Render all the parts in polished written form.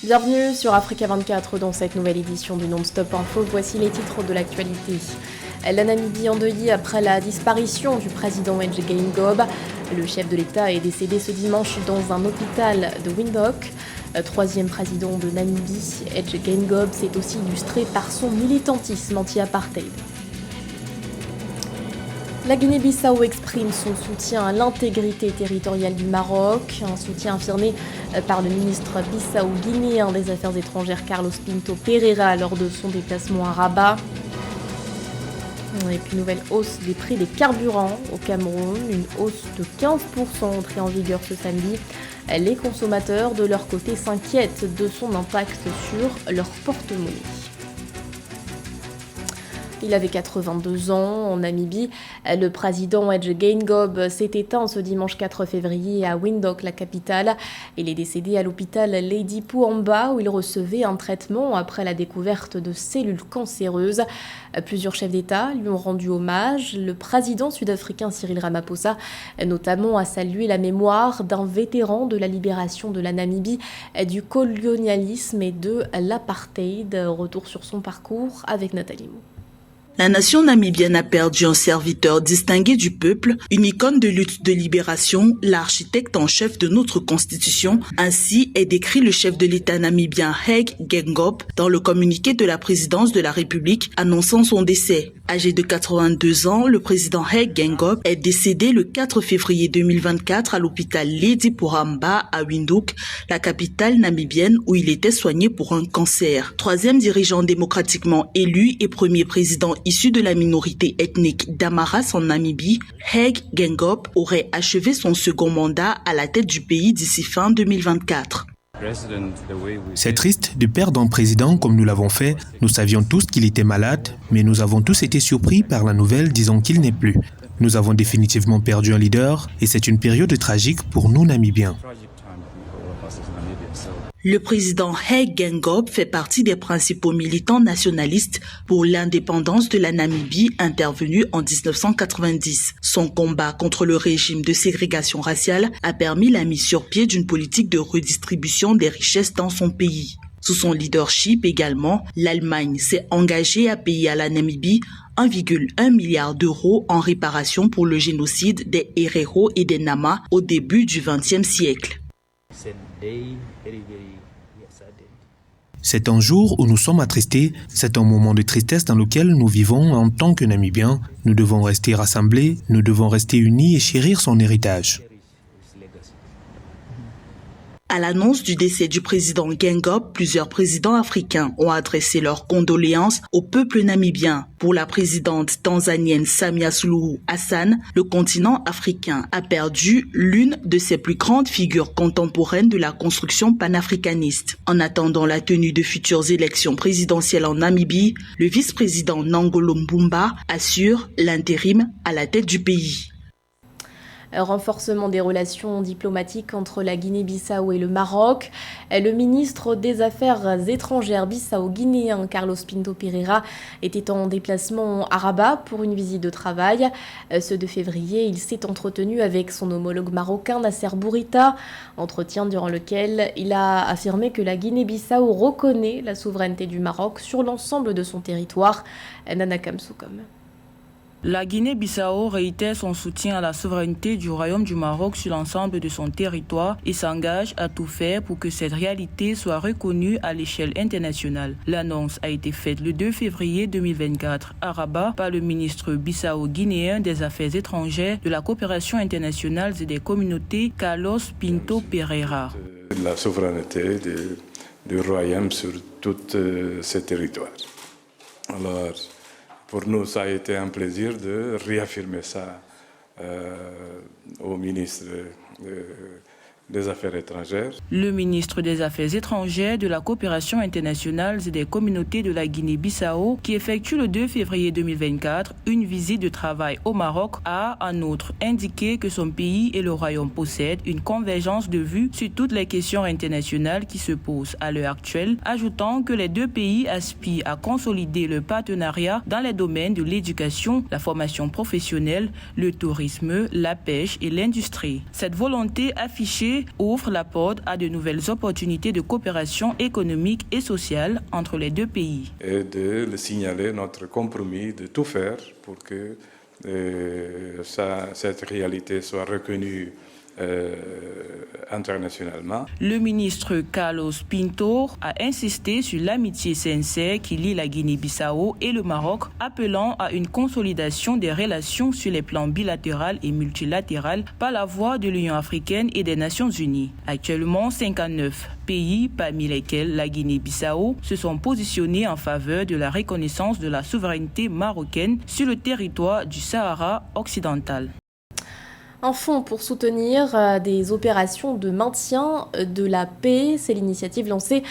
Bienvenue sur Africa 24 dans cette nouvelle édition du Non-Stop Info. Voici les titres de l'actualité. La Namibie endeuillée après la disparition du président Hage Geingob. Le chef de l'État est décédé ce dimanche dans un hôpital de Windhoek. Troisième président de Namibie, Hage Geingob s'est aussi illustré par son militantisme anti-apartheid. La Guinée-Bissau exprime son soutien à l'intégrité territoriale du Maroc, un soutien affirmé par le ministre bissau-guinéen des Affaires étrangères Carlos Pinto Pereira lors de son déplacement à Rabat. Et puis nouvelle hausse des prix des carburants au Cameroun, une hausse de 15% entrée en vigueur ce samedi. Les consommateurs de leur côté s'inquiètent de son impact sur leur porte-monnaie. Il avait 82 ans en Namibie. Le président Hage Geingob s'est éteint ce dimanche 4 février à Windhoek, la capitale. Il est décédé à l'hôpital Lady Pouamba où il recevait un traitement après la découverte de cellules cancéreuses. Plusieurs chefs d'État lui ont rendu hommage. Le président sud-africain Cyril Ramaphosa, notamment, a salué la mémoire d'un vétéran de la libération de la Namibie, du colonialisme et de l'apartheid. Retour sur son parcours avec Nathalie Mou. La nation namibienne a perdu un serviteur distingué du peuple, une icône de lutte de libération, l'architecte en chef de notre constitution. Ainsi est décrit le chef de l'État namibien Hage Geingob dans le communiqué de la présidence de la République annonçant son décès. Âgé de 82 ans, le président Hage Geingob est décédé le 4 février 2024 à l'hôpital Lady Pouamba à Windhoek, la capitale namibienne où il était soigné pour un cancer. Troisième dirigeant démocratiquement élu et premier président issu de la minorité ethnique d'Amaras en Namibie, Hage Geingob aurait achevé son second mandat à la tête du pays d'ici fin 2024. C'est triste de perdre un président comme nous l'avons fait. Nous savions tous qu'il était malade, mais nous avons tous été surpris par la nouvelle disant qu'il n'est plus. Nous avons définitivement perdu un leader et c'est une période tragique pour nous Namibiens. Le président Hage Geingob fait partie des principaux militants nationalistes pour l'indépendance de la Namibie intervenus en 1990. Son combat contre le régime de ségrégation raciale a permis la mise sur pied d'une politique de redistribution des richesses dans son pays. Sous son leadership également, l'Allemagne s'est engagée à payer à la Namibie 1,1 milliard d'euros en réparation pour le génocide des Herero et des Nama au début du XXe siècle. C'est un jour où nous sommes attristés, c'est un moment de tristesse dans lequel nous vivons en tant que Namibiens. Nous devons rester rassemblés, nous devons rester unis et chérir son héritage. À l'annonce du décès du président Geingob, plusieurs présidents africains ont adressé leurs condoléances au peuple namibien. Pour la présidente tanzanienne Samia Suluhu Hassan, le continent africain a perdu l'une de ses plus grandes figures contemporaines de la construction panafricaniste. En attendant la tenue de futures élections présidentielles en Namibie, le vice-président Nangolo Mbumba assure l'intérim à la tête du pays. Renforcement des relations diplomatiques entre la Guinée-Bissau et le Maroc. Le ministre des Affaires étrangères bissau-guinéen Carlos Pinto Pereira était en déplacement à Rabat pour une visite de travail. Ce 2 février, il s'est entretenu avec son homologue marocain Nasser Bourita, entretien durant lequel il a affirmé que la Guinée-Bissau reconnaît la souveraineté du Maroc sur l'ensemble de son territoire. Nana Kamsoukom. La Guinée-Bissau réitère son soutien à la souveraineté du Royaume du Maroc sur l'ensemble de son territoire et s'engage à tout faire pour que cette réalité soit reconnue à l'échelle internationale. L'annonce a été faite le 2 février 2024 à Rabat par le ministre bissau-guinéen des Affaires étrangères, de la coopération internationale et des communautés, Carlos Pinto Pereira. La souveraineté du Royaume sur tout ce territoire. Alors, pour nous, ça a été un plaisir de réaffirmer ça au ministre des Affaires étrangères. Le ministre des Affaires étrangères, de la coopération internationale et des communautés de la Guinée-Bissau, qui effectue le 2 février 2024 une visite de travail au Maroc, a en outre indiqué que son pays et le Royaume possèdent une convergence de vues sur toutes les questions internationales qui se posent à l'heure actuelle, ajoutant que les deux pays aspirent à consolider le partenariat dans les domaines de l'éducation, la formation professionnelle, le tourisme, la pêche et l'industrie. Cette volonté affichée projet ouvre la porte à de nouvelles opportunités de coopération économique et sociale entre les deux pays. Et de le signaler notre compromis de tout faire pour que cette réalité soit reconnue internationalement. Le ministre Carlos Pinto a insisté sur l'amitié sincère qui lie la Guinée-Bissau et le Maroc, appelant à une consolidation des relations sur les plans bilatéral et multilatéral par la voie de l'Union africaine et des Nations unies. Actuellement, 59 pays, parmi lesquels la Guinée-Bissau, se sont positionnés en faveur de la reconnaissance de la souveraineté marocaine sur le territoire du Sahara occidental. Un fonds pour soutenir des opérations de maintien de la paix. C'est l'initiative lancée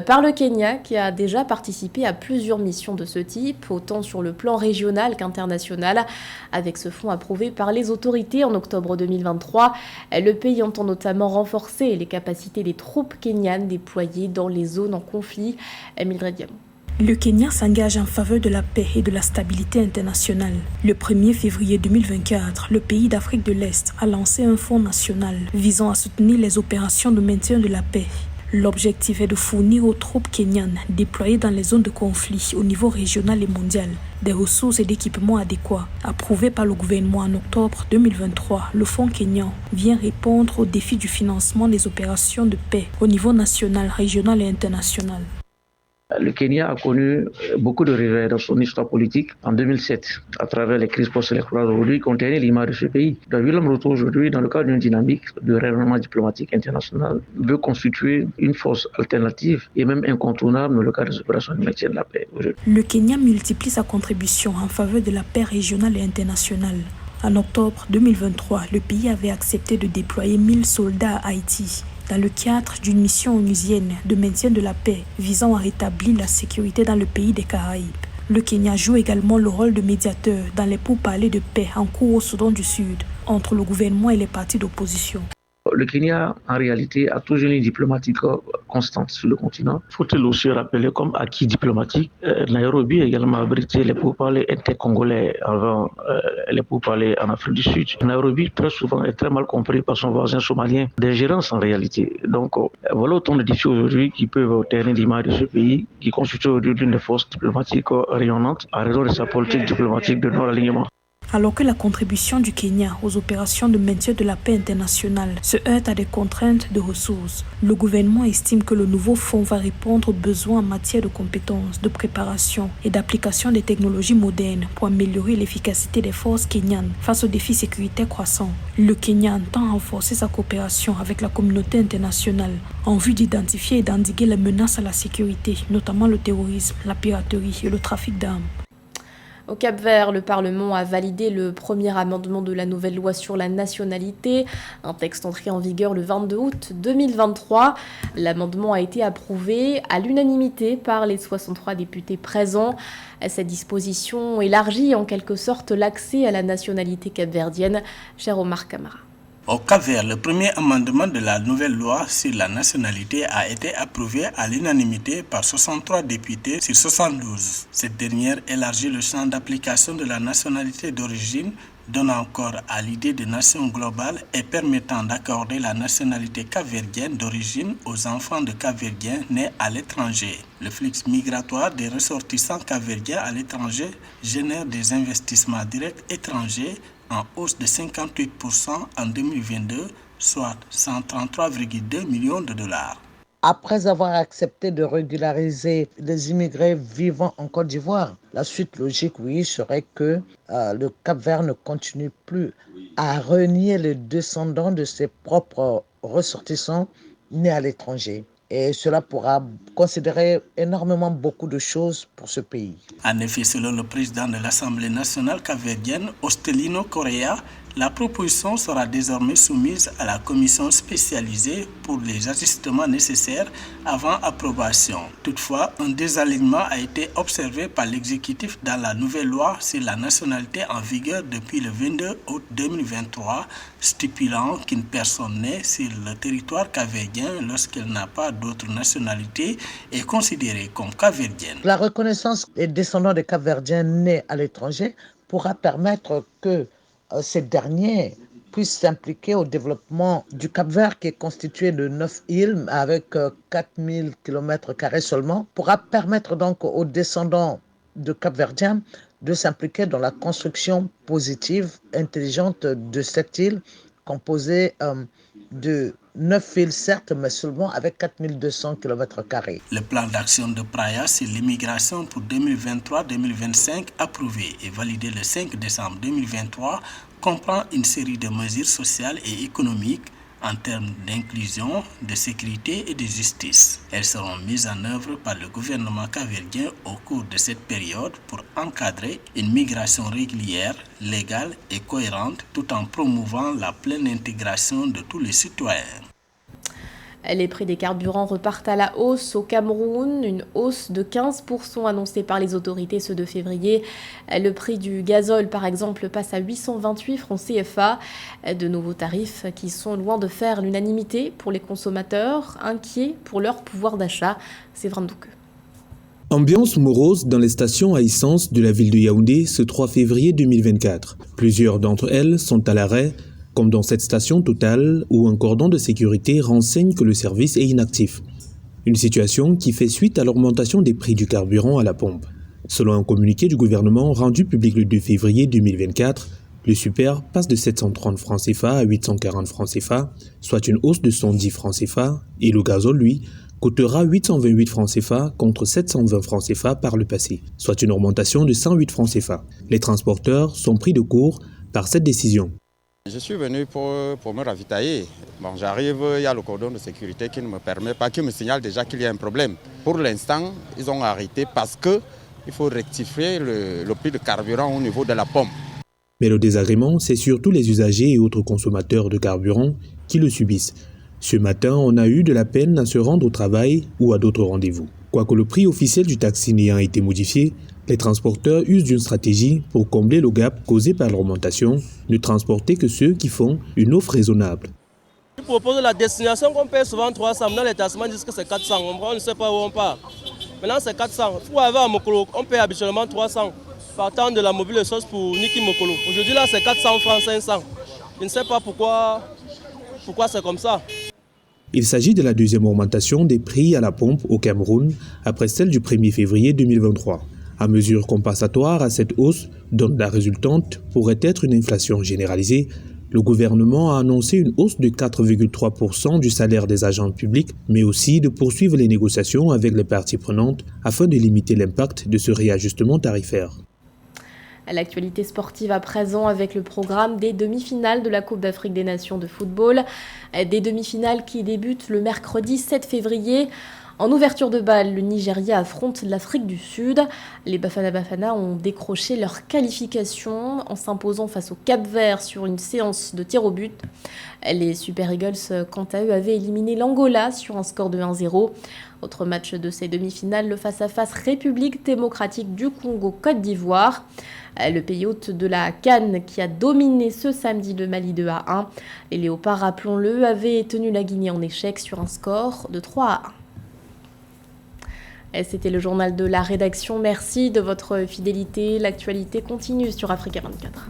par le Kenya qui a déjà participé à plusieurs missions de ce type, autant sur le plan régional qu'international. Avec ce fonds approuvé par les autorités en octobre 2023, le pays entend notamment renforcer les capacités des troupes kenyanes déployées dans les zones en conflit. Mildred Diamond. Le Kenya s'engage en faveur de la paix et de la stabilité internationale. Le 1er février 2024, le pays d'Afrique de l'Est a lancé un fonds national visant à soutenir les opérations de maintien de la paix. L'objectif est de fournir aux troupes kenyanes déployées dans les zones de conflit au niveau régional et mondial des ressources et d'équipements adéquats. Approuvé par le gouvernement en octobre 2023, le fonds kenyan vient répondre aux défis du financement des opérations de paix au niveau national, régional et international. Le Kenya a connu beaucoup de revers dans son histoire politique en 2007, à travers les crises post-électorales aujourd'hui qui ont tenu l'image de ce pays. William Ruto aujourd'hui, dans le cadre d'une dynamique de rayonnement diplomatique international, veut constituer une force alternative et même incontournable dans le cadre des opérations de maintien de la paix. Le Kenya multiplie sa contribution en faveur de la paix régionale et internationale. En octobre 2023, le pays avait accepté de déployer 1000 soldats à Haïti, dans le cadre d'une mission onusienne de maintien de la paix visant à rétablir la sécurité dans le pays des Caraïbes. Le Kenya joue également le rôle de médiateur dans les pourparlers de paix en cours au Soudan du Sud entre le gouvernement et les partis d'opposition. Le Kenya, en réalité, a toujours une diplomatique constante sur le continent. Faut-il aussi rappeler comme acquis diplomatique, Nairobi a également abrité les pourparlers intercongolais avant les pourparlers en Afrique du Sud. Nairobi, très souvent, est très mal compris par son voisin somalien d'ingérence en réalité. Donc, voilà autant de défis aujourd'hui qui peuvent terner l'image de ce pays, qui constitue aujourd'hui l'une des forces diplomatiques rayonnantes à raison de sa politique diplomatique de non-alignement. Alors que la contribution du Kenya aux opérations de maintien de la paix internationale se heurte à des contraintes de ressources, le gouvernement estime que le nouveau fonds va répondre aux besoins en matière de compétences, de préparation et d'application des technologies modernes pour améliorer l'efficacité des forces kenyanes face aux défis sécuritaires croissants. Le Kenya entend renforcer sa coopération avec la communauté internationale en vue d'identifier et d'endiguer les menaces à la sécurité, notamment le terrorisme, la piraterie et le trafic d'armes. Au Cap-Vert, le Parlement a validé le premier amendement de la nouvelle loi sur la nationalité, un texte entré en vigueur le 22 août 2023. L'amendement a été approuvé à l'unanimité par les 63 députés présents. Cette disposition élargit en quelque sorte l'accès à la nationalité capverdienne. Cher Omar Camara. Au Cap-Vert, le premier amendement de la nouvelle loi sur la nationalité a été approuvé à l'unanimité par 63 députés sur 72. Cette dernière élargit le champ d'application de la nationalité d'origine, donnant corps à l'idée de nation globale et permettant d'accorder la nationalité capverdienne d'origine aux enfants de Capverdiens nés à l'étranger. Le flux migratoire des ressortissants capverdiens à l'étranger génère des investissements directs étrangers en hausse de 58% en 2022, soit 133,2 millions de dollars. Après avoir accepté de régulariser les immigrés vivant en Côte d'Ivoire, la suite logique, oui, serait que le Cap-Vert ne continue plus à renier les descendants de ses propres ressortissants nés à l'étranger. Et cela pourra considérer énormément beaucoup de choses pour ce pays. En effet, selon le président de l'Assemblée nationale capverdienne, Ostelino Correa, la proposition sera désormais soumise à la commission spécialisée pour les ajustements nécessaires avant approbation. Toutefois, un désalignement a été observé par l'exécutif dans la nouvelle loi sur la nationalité en vigueur depuis le 22 août 2023, stipulant qu'une personne née sur le territoire capverdien lorsqu'elle n'a pas d'autre nationalité est considérée comme capverdienne. La reconnaissance des descendants des Capverdiens nés à l'étranger pourra permettre que ces derniers puisse s'impliquer au développement du Cap-Vert qui est constitué de 9 îles avec 4000 km² seulement, pourra permettre donc aux descendants de Cap-Verdiens de s'impliquer dans la construction positive, intelligente de cette île composée de 9 îles certes, mais seulement avec 4200 km². Le plan d'action de Praia sur l'immigration pour 2023-2025, approuvé et validé le 5 décembre 2023, comprend une série de mesures sociales et économiques en termes d'inclusion, de sécurité et de justice. Elles seront mises en œuvre par le gouvernement capverdien au cours de cette période pour encadrer une migration régulière, légale et cohérente tout en promouvant la pleine intégration de tous les citoyens. Les prix des carburants repartent à la hausse au Cameroun, une hausse de 15% annoncée par les autorités ce 2 février. Le prix du gazole, par exemple, passe à 828 francs CFA. De nouveaux tarifs qui sont loin de faire l'unanimité pour les consommateurs, inquiets pour leur pouvoir d'achat. C'est vraiment que. Ambiance morose dans les stations à essence de la ville de Yaoundé ce 3 février 2024. Plusieurs d'entre elles sont à l'arrêt, comme dans cette station Total où un cordon de sécurité renseigne que le service est inactif. Une situation qui fait suite à l'augmentation des prix du carburant à la pompe. Selon un communiqué du gouvernement rendu public le 2 février 2024, le super passe de 730 francs CFA à 840 francs CFA, soit une hausse de 110 francs CFA, et le gazole, lui, coûtera 828 francs CFA contre 720 francs CFA par le passé, soit une augmentation de 108 francs CFA. Les transporteurs sont pris de court par cette décision. Je suis venu pour me ravitailler. Bon, j'arrive, il y a le cordon de sécurité qui ne me permet pas, qui me signale déjà qu'il y a un problème. Pour l'instant, ils ont arrêté parce qu'il faut rectifier le prix de carburant au niveau de la pompe. Mais le désagrément, c'est surtout les usagers et autres consommateurs de carburant qui le subissent. Ce matin, on a eu de la peine à se rendre au travail ou à d'autres rendez-vous. Quoique le prix officiel du taxi n'ayant été modifié, les transporteurs usent d'une stratégie pour combler le gap causé par l'augmentation, ne transporter que ceux qui font une offre raisonnable. Je propose la destination qu'on paie souvent 300, maintenant les tassements disent que c'est 400, on ne sait pas où on part. Maintenant c'est 400, pour arriver à Mokolo, on paie habituellement 300, partant de la mobile sauce pour Niki Mokolo. Aujourd'hui là c'est 400 francs 500, je ne sais pas pourquoi c'est comme ça. Il s'agit de la deuxième augmentation des prix à la pompe au Cameroun, après celle du 1er février 2023. À mesure compensatoire à cette hausse, dont la résultante pourrait être une inflation généralisée, le gouvernement a annoncé une hausse de 4,3% du salaire des agents publics, mais aussi de poursuivre les négociations avec les parties prenantes afin de limiter l'impact de ce réajustement tarifaire. L'actualité sportive à présent avec le programme des demi-finales de la Coupe d'Afrique des Nations de football. Des demi-finales qui débutent le mercredi 7 février. En ouverture de balle, le Nigeria affronte l'Afrique du Sud. Les Bafana ont décroché leur qualification en s'imposant face au Cap-Vert sur une séance de tir au but. Les Super Eagles, quant à eux, avaient éliminé l'Angola sur un score de 1-0. Autre match de ces demi-finales, le face-à-face République démocratique du Congo-Côte d'Ivoire. Le pays hôte de la CAN qui a dominé ce samedi le Mali 2-1. Les Léopards, rappelons-le, avaient tenu la Guinée en échec sur un score de 3-1. Et c'était le journal de la rédaction. Merci de votre fidélité. L'actualité continue sur Africa 24.